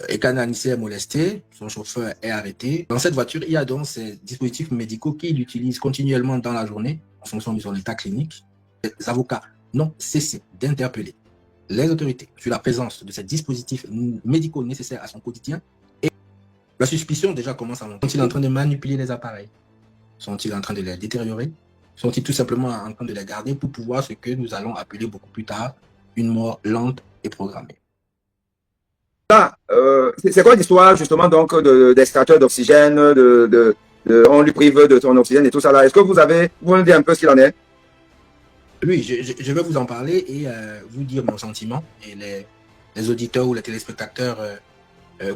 Ekana Anissé est molesté, son chauffeur est arrêté. Dans cette voiture, il y a donc ces dispositifs médicaux qu'il utilise continuellement dans la journée en fonction de son état clinique. Les avocats n'ont cessé d'interpeller les autorités sur la présence de ces dispositifs médicaux nécessaires à son quotidien. Et la suspicion déjà commence à monter. Sont-ils en train de manipuler les appareils? Sont-ils en train de les détériorer? Sont-ils tout simplement en train de les garder pour pouvoir ce que nous allons appeler beaucoup plus tard une mort lente et programmée? Là, c'est quoi l'histoire justement donc d'extracteur d'oxygène, on lui prive de son oxygène et tout ça là. Est-ce que vous nous dire un peu ce qu'il en est? Oui, je vais vous en parler et vous dire mon sentiment. Et les auditeurs ou les téléspectateurs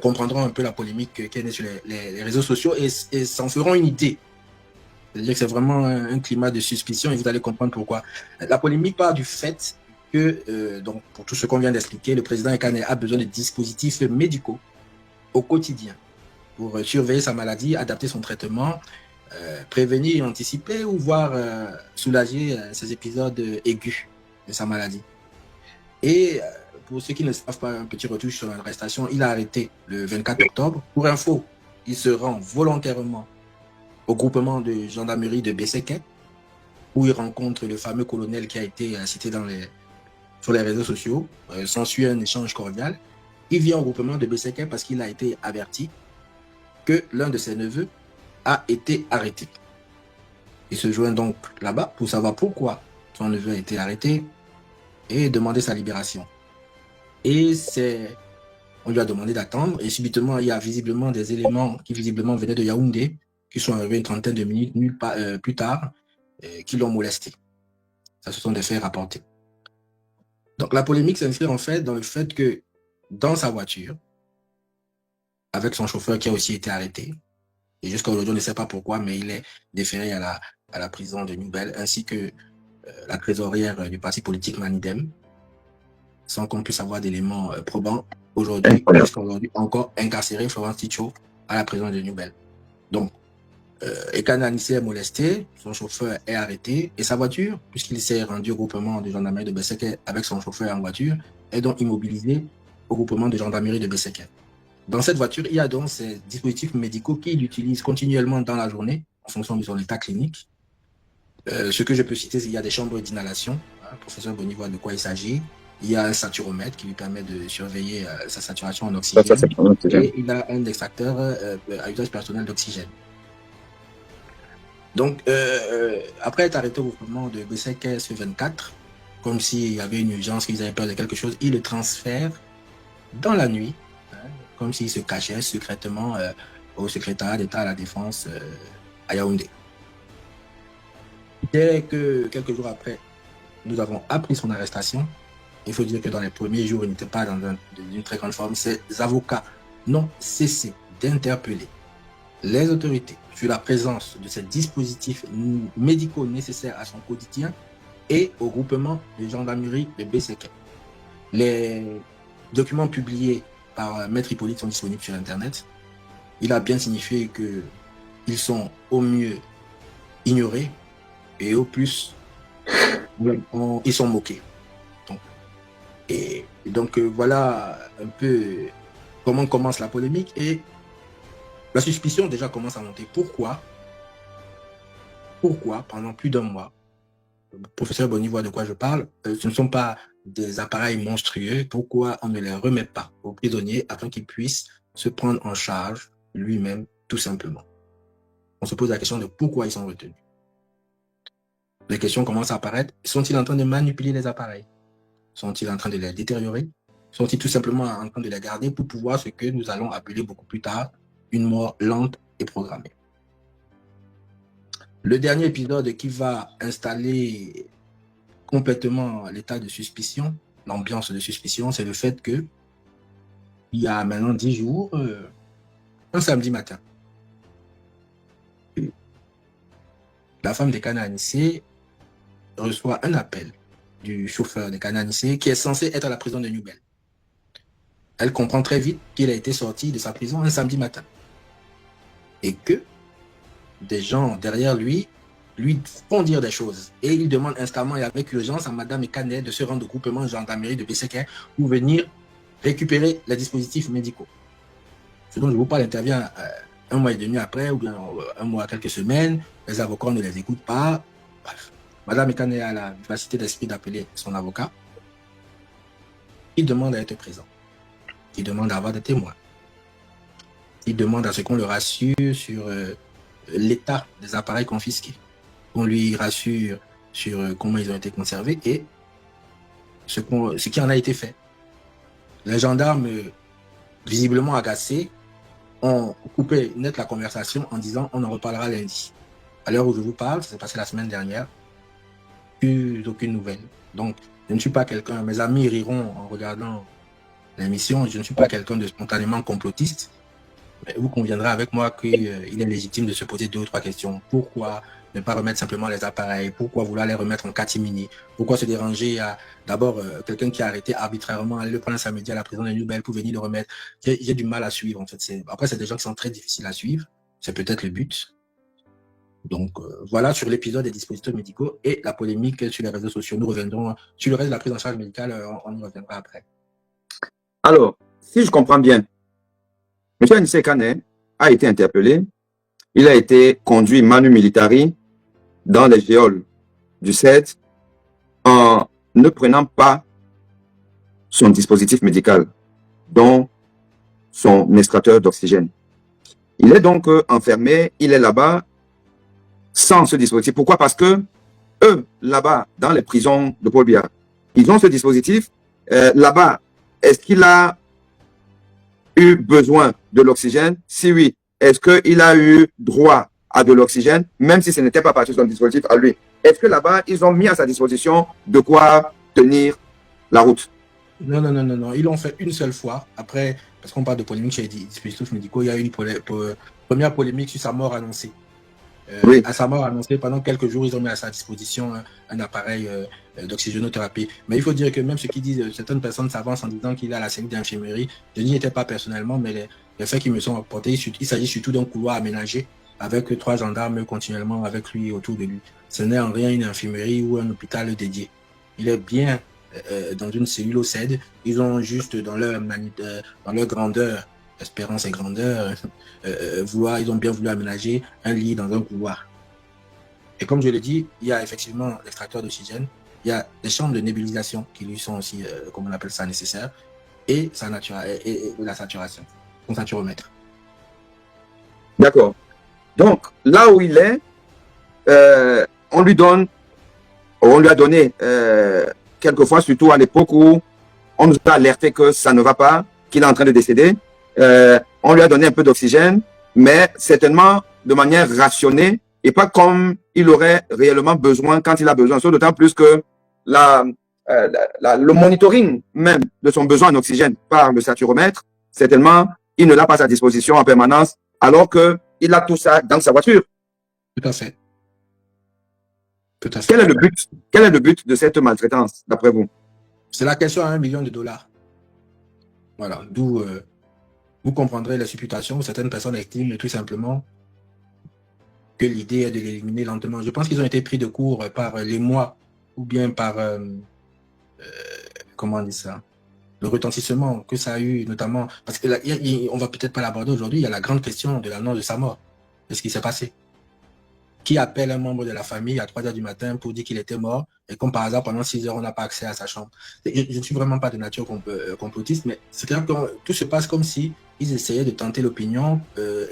comprendront un peu la polémique qui est née sur les réseaux sociaux et s'en feront une idée. C'est-à-dire que c'est vraiment un climat de suspicion et vous allez comprendre pourquoi. La polémique part du fait que, donc, pour tout ce qu'on vient d'expliquer, le président Ekane a besoin de dispositifs médicaux au quotidien pour surveiller sa maladie, adapter son traitement, prévenir, anticiper ou voire soulager ces épisodes aigus de sa maladie. Et pour ceux qui ne savent pas, un petit retour sur l'arrestation, il a arrêté le 24 octobre. Pour info, il se rend volontairement au groupement de gendarmerie de Besseke, où il rencontre le fameux colonel qui a été cité sur les réseaux sociaux. S'ensuit un échange cordial. Il vient au groupement de Besseke parce qu'il a été averti que l'un de ses neveux a été arrêté. Il se joint donc là-bas pour savoir pourquoi son neveu a été arrêté et demander sa libération. Et on lui a demandé d'attendre et subitement, il y a visiblement des éléments qui visiblement venaient de Yaoundé, qui sont arrivés une trentaine de minutes plus tard, qui l'ont molesté. Ça, ce sont des faits rapportés. Donc la polémique s'inscrit en fait dans le fait que dans sa voiture, avec son chauffeur qui a aussi été arrêté, et jusqu'à aujourd'hui on ne sait pas pourquoi, mais il est déféré à la prison de Nouvelle, ainsi que la trésorière du parti politique Manidem, sans qu'on puisse avoir d'éléments probants aujourd'hui, jusqu'à aujourd'hui encore incarcéré Florence Ticho à la prison de Nouvelle. Donc, Ekana Anissé est molesté, son chauffeur est arrêté et sa voiture, puisqu'il s'est rendu au groupement de gendarmerie de Besseke avec son chauffeur en voiture, est donc immobilisé au groupement de gendarmerie de Besseke. Dans cette voiture, il y a donc ces dispositifs médicaux qu'il utilise continuellement dans la journée en fonction de son état clinique. Ce que je peux citer, c'est qu'il y a des chambres d'inhalation. Le professeur Boni voit de quoi il s'agit. Il y a un saturomètre qui lui permet de surveiller sa saturation en oxygène. Et il a un extracteur à usage personnel d'oxygène. Donc, après être arrêté au groupement de Besseke ce 24, comme s'il y avait une urgence, qu'ils avaient peur de quelque chose, il le transfère dans la nuit, comme s'il se cachait secrètement au secrétariat d'État à la Défense à Yaoundé. Dès que, quelques jours après, nous avons appris son arrestation, il faut dire que dans les premiers jours, il n'était pas dans une très grande forme. Ses avocats n'ont cessé d'interpeller les autorités sur la présence de ces dispositifs médicaux nécessaires à son quotidien et au groupement de gendarmerie de Besseke. Les documents publiés par Maître Hippolyte sont disponibles sur Internet. Il a bien signifié qu'ils sont au mieux ignorés et au plus, ils sont moqués. Donc voilà un peu comment commence la polémique et la suspicion déjà commence à monter. Pourquoi pendant plus d'un mois, le professeur Boni voit de quoi je parle, ce ne sont pas des appareils monstrueux, pourquoi on ne les remet pas aux prisonniers afin qu'ils puissent se prendre en charge lui-même, tout simplement. On se pose la question de pourquoi ils sont retenus. Les questions commencent à apparaître. Sont-ils en train de manipuler les appareils? Sont-ils en train de les détériorer? Sont-ils tout simplement en train de les garder pour pouvoir ce que nous allons appeler beaucoup plus tard une mort lente et programmée? Le dernier épisode qui va installer complètement l'état de suspicion, l'ambiance de suspicion, c'est le fait que il y a maintenant 10 jours, un samedi matin, la femme d'Ekana Anissé reçoit un appel du chauffeur d'Ekana Anissé qui est censé être à la prison de Nouvelle. Elle comprend très vite qu'il a été sorti de sa prison un samedi matin et que des gens derrière lui font dire des choses. Et il demande instamment et avec urgence à Madame Ekane de se rendre au groupement gendarmerie de Besseke pour venir récupérer les dispositifs médicaux. Ce dont je vous parle intervient un mois et demi après, ou bien un mois, quelques semaines. Les avocats ne les écoutent pas. Bref. Madame Ekane a la vivacité d'esprit d'appeler son avocat. Il demande à être présent. Il demande à avoir des témoins. Il demande à ce qu'on le rassure sur l'état des appareils confisqués. Qu'on lui rassure sur comment ils ont été conservés et ce qui en a été fait. Les gendarmes, visiblement agacés, ont coupé net la conversation en disant on en reparlera lundi. À l'heure où je vous parle, ça s'est passé la semaine dernière, plus aucune nouvelle. Donc, je ne suis pas quelqu'un, mes amis riront en regardant l'émission, je ne suis pas quelqu'un de spontanément complotiste, mais vous conviendrez avec moi qu'il est légitime de se poser 2 ou 3 questions. Pourquoi ne pas remettre simplement les appareils? Pourquoi vouloir les remettre en catimini? Pourquoi se déranger à d'abord quelqu'un qui a arrêté arbitrairement, aller le prendre un samedi à la prison de Newbel pour venir le remettre? J'ai du mal à suivre en fait. Après, c'est des gens qui sont très difficiles à suivre. C'est peut-être le but. Donc voilà sur l'épisode des dispositifs médicaux et la polémique sur les réseaux sociaux. Nous reviendrons sur le reste de la prise en charge médicale, on y reviendra après. Alors, si je comprends bien, M. Anissé Kane a été interpellé, il a été conduit manu militari dans les geôles du CED en ne prenant pas son dispositif médical, dont son extracteur d'oxygène. Il est donc enfermé, il est là-bas sans ce dispositif. Pourquoi? Parce que eux, là-bas, dans les prisons de Paul Biya, ils ont ce dispositif. Là-bas, est-ce qu'il a eu besoin de l'oxygène? Si oui, est-ce qu'il a eu droit à de l'oxygène, même si ce n'était pas parti de son dispositif à lui? Est-ce que là-bas, ils ont mis à sa disposition de quoi tenir la route? Non, non, non, non, non. Ils l'ont fait une seule fois. Après, parce qu'on parle de polémique chez les dispositifs médicaux, il y a eu une première polémique sur sa mort annoncée. Oui. À sa mort annoncée, pendant quelques jours, ils ont mis à sa disposition un appareil d'oxygénothérapie. Mais il faut dire que même ce qu'ils disent, certaines personnes s'avancent en disant qu'il a la cellule d'infirmerie. Je n'y étais pas personnellement, mais les faits qui me sont rapportés, il s'agit surtout d'un couloir aménagé avec 3 gendarmes continuellement avec lui autour de lui. Ce n'est en rien une infirmerie ou un hôpital dédié. Il est bien dans une cellule au CED. Ils ont juste dans leur grandeur, espérance et grandeur, ils ont bien voulu aménager un lit dans un couloir. Et comme je l'ai dit, il y a effectivement l'extracteur d'oxygène, il y a des chambres de nébulisation qui lui sont aussi, comme on appelle ça, nécessaires, et la saturation, son saturomètre. D'accord. Donc, là où il est, on lui a donné, quelquefois, surtout à l'époque où on nous a alerté que ça ne va pas, qu'il est en train de décéder, on lui a donné un peu d'oxygène, mais certainement de manière rationnée et pas comme il aurait réellement besoin quand il a besoin. D'autant plus que le monitoring même de son besoin en oxygène par le saturomètre, certainement, il ne l'a pas à sa disposition en permanence, alors qu'il a tout ça dans sa voiture. Tout à fait. Tout à fait. Quel est le but de cette maltraitance, d'après vous? C'est la question à $1 million. Voilà, d'où vous comprendrez la supputation où certaines personnes estiment tout simplement que l'idée est de l'éliminer lentement. Je pense qu'ils ont été pris de court par l'émoi ou bien par, comment on dit ça, le retentissement que ça a eu, notamment, parce que on va peut-être pas l'aborder aujourd'hui, il y a la grande question de l'annonce de sa mort. Qu'est-ce qui s'est passé? Qui appelle un membre de la famille à 3 h du matin pour dire qu'il était mort et comme par hasard, pendant 6 heures, on n'a pas accès à sa chambre? Je ne suis vraiment pas de nature complotiste, mais c'est clair que tout se passe comme si ils essayaient de tenter l'opinion,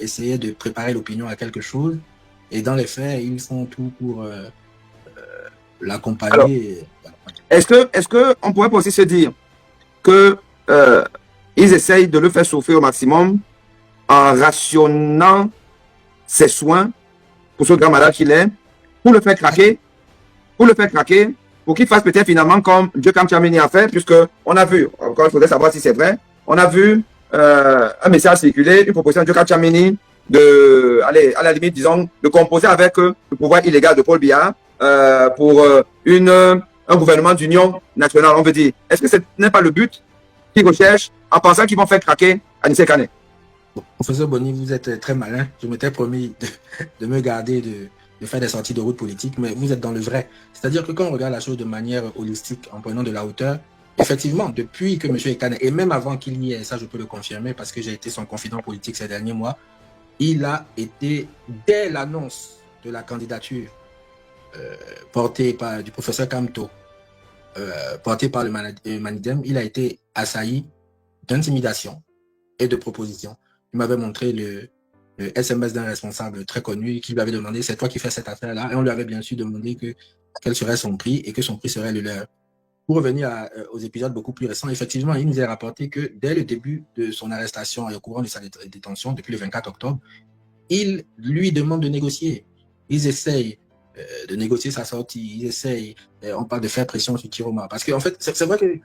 essayaient de préparer l'opinion à quelque chose, et dans les faits, ils font tout pour l'accompagner. Est-ce que on pourrait aussi se dire que ils essayent de le faire souffrir au maximum en rationnant ses soins pour ce grand malade qu'il est, pour le faire craquer, pour qu'il fasse peut-être finalement comme Djokam Tchamini a fait, puisque on a vu, encore il faudrait savoir si c'est vrai, on a vu un message circuler, une proposition de Djokam Tchamini de, allez, à la limite, disons, de composer avec le pouvoir illégal de Paul Biya pour un gouvernement d'union nationale, on veut dire. Est-ce que ce n'est pas le but qu'ils recherchent en pensant qu'ils vont faire craquer Anissé Kane? Professeur Boni, vous êtes très malin. Je m'étais promis de me garder de faire des sorties de route politique, mais vous êtes dans le vrai. C'est-à-dire que quand on regarde la chose de manière holistique, en prenant de la hauteur, effectivement, depuis que M. Ekane, et même avant qu'il n'y ait, ça je peux le confirmer parce que j'ai été son confident politique ces derniers mois, il a été, dès l'annonce de la candidature portée par du professeur Kamto, portée par le Manidem, il a été assailli d'intimidation et de propositions. Il m'avait montré le SMS d'un responsable très connu qui lui avait demandé, c'est toi qui fais cette affaire-là, et on lui avait bien sûr demandé quel serait son prix et que son prix serait le leur. Pour revenir aux épisodes beaucoup plus récents, effectivement, il nous a rapporté que dès le début de son arrestation et au courant de sa détention, depuis le 24 octobre, il lui demande de négocier. Ils essayent de négocier sa sortie, ils essayent, on parle de faire pression sur Chiroma. Parce qu'en fait, c'est vrai que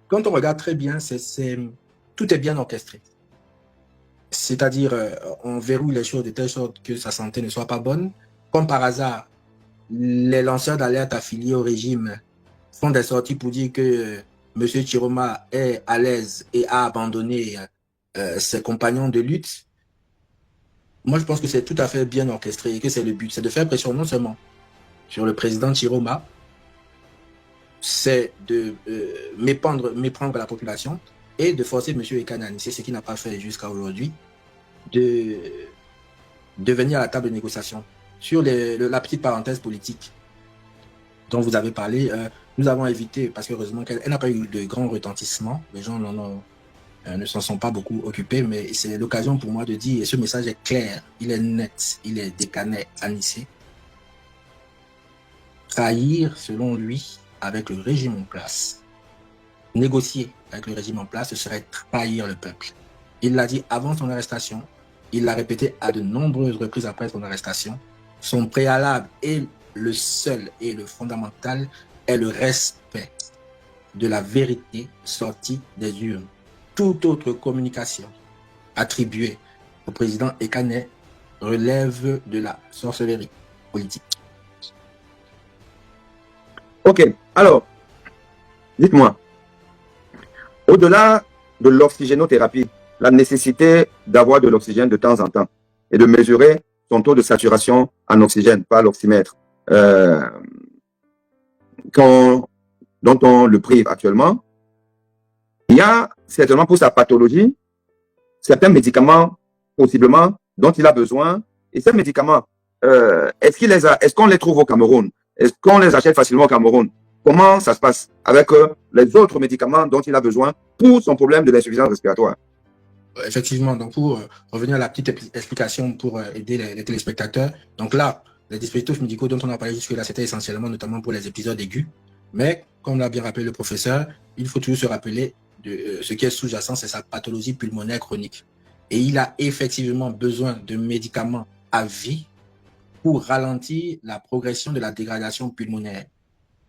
quand on regarde très bien, tout est bien orchestré. C'est-à-dire, on verrouille les choses de telle sorte que sa santé ne soit pas bonne. Comme par hasard, les lanceurs d'alerte affiliés au régime font des sorties pour dire que M. Chiroma est à l'aise et a abandonné ses compagnons de lutte. Moi, je pense que c'est tout à fait bien orchestré et que c'est le but. C'est de faire pression non seulement sur le président Chiroma, c'est de méprendre la population et de forcer M. Ekane, c'est ce qu'il n'a pas fait jusqu'à aujourd'hui, de venir à la table de négociation. Sur la petite parenthèse politique dont vous avez parlé, nous avons évité, parce qu'heureusement qu'elle n'a pas eu de grand retentissement, les gens ne s'en sont pas beaucoup occupés, mais c'est l'occasion pour moi de dire, et ce message est clair, il est net, il est décané, Anissé. Trahir, selon lui, avec le régime en place, négocier avec le régime en place, ce serait trahir le peuple. Il l'a dit avant son arrestation, il l'a répété à de nombreuses reprises après son arrestation. Son préalable et le seul et le fondamental est le respect de la vérité sortie des urnes. Toute autre communication attribuée au président Ekane relève de la sorcellerie politique. Ok, alors, dites-moi, au-delà de l'oxygénothérapie, la nécessité d'avoir de l'oxygène de temps en temps et de mesurer son taux de saturation en oxygène par l'oxymètre, dont on le prive actuellement, il y a certainement pour sa pathologie certains médicaments possiblement dont il a besoin. Et ces médicaments, est-ce qu'on les trouve au Cameroun? Est-ce qu'on les achète facilement au Cameroun? Comment ça se passe avec les autres médicaments dont il a besoin pour son problème de l'insuffisance respiratoire? Effectivement, donc pour revenir à la petite explication pour aider les téléspectateurs, donc là, les dispositifs médicaux dont on a parlé jusque-là, c'était essentiellement notamment pour les épisodes aigus, mais comme l'a bien rappelé le professeur, il faut toujours se rappeler de ce qui est sous-jacent, c'est sa pathologie pulmonaire chronique. Et il a effectivement besoin de médicaments à vie pour ralentir la progression de la dégradation pulmonaire.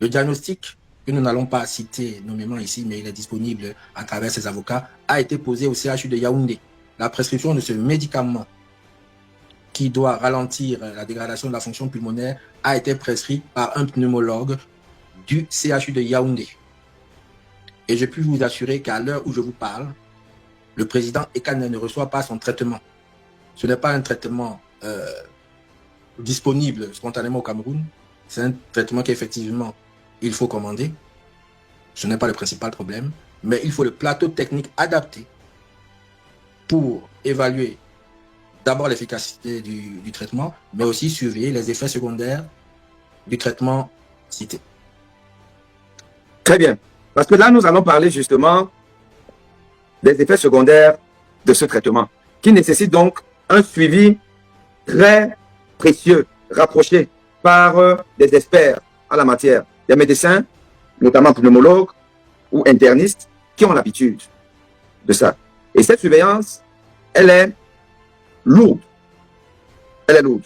Le diagnostic, que nous n'allons pas citer nommément ici, mais il est disponible à travers ses avocats, a été posé au CHU de Yaoundé. La prescription de ce médicament qui doit ralentir la dégradation de la fonction pulmonaire a été prescrite par un pneumologue du CHU de Yaoundé. Et je puis vous assurer qu'à l'heure où je vous parle, le président Ekane ne reçoit pas son traitement. Ce n'est pas un traitement disponible spontanément au Cameroun. C'est un traitement qu'effectivement, il faut commander. Ce n'est pas le principal problème. Mais il faut le plateau technique adapté pour évaluer d'abord l'efficacité du traitement, mais aussi surveiller les effets secondaires du traitement cité. Très bien. Parce que là, nous allons parler justement des effets secondaires de ce traitement, qui nécessite donc un suivi très précieux, rapproché par des experts en la matière, des médecins, notamment pneumologues ou internistes, qui ont l'habitude de ça. Et cette surveillance, elle est lourde. Elle est lourde.